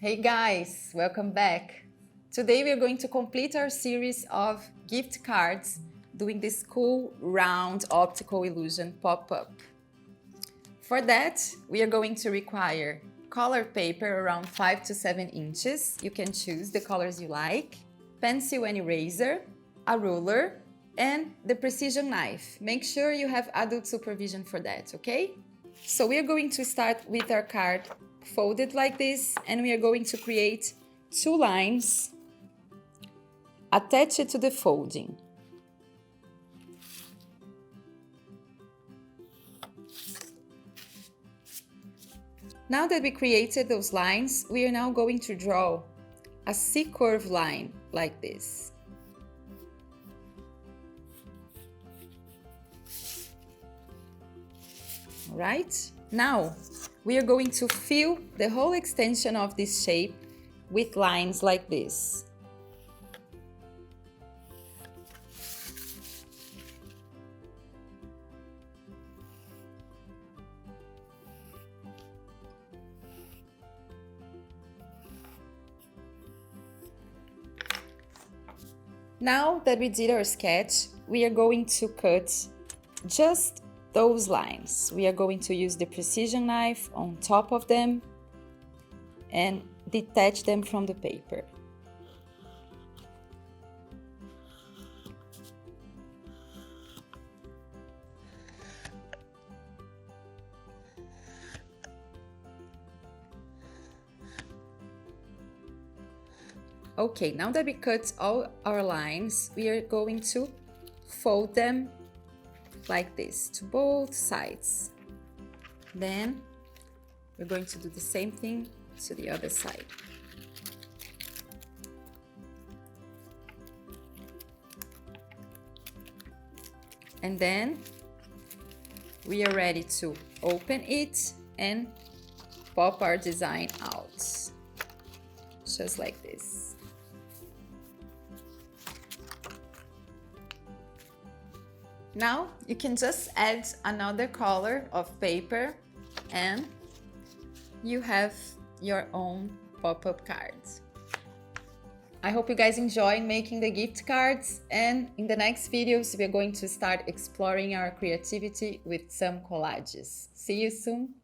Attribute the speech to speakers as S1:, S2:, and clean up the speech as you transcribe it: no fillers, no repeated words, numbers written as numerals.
S1: Hey guys, welcome back. Today we are going to complete our series of gift cards doing this cool round optical illusion pop-up. For that, we are going to require colored paper around 5 to 7 inches. You can choose the colors you like, pencil and eraser, a ruler, and the precision knife. Make sure you have adult supervision for that, okay? So we are going to start with our card folded like this, and we are going to create 2 lines attached to the folding. Now that we created those lines, we are now going to draw a C-curve line like this. All right, now we are going to fill the whole extension of this shape with lines like this. Now that we did our sketch, we are going to cut just those lines. We are going to use the precision knife on top of them and detach them from the paper. Okay, now that we cut all our lines, we are going to fold them like this to both sides. Then we're going to do the same thing to the other side. And then we are ready to open it and pop our design out, just like this. Now you can just add another color of paper and you have your own pop-up cards. I hope you guys enjoy making the gift cards, and in the next videos we are going to start exploring our creativity with some collages. See you soon!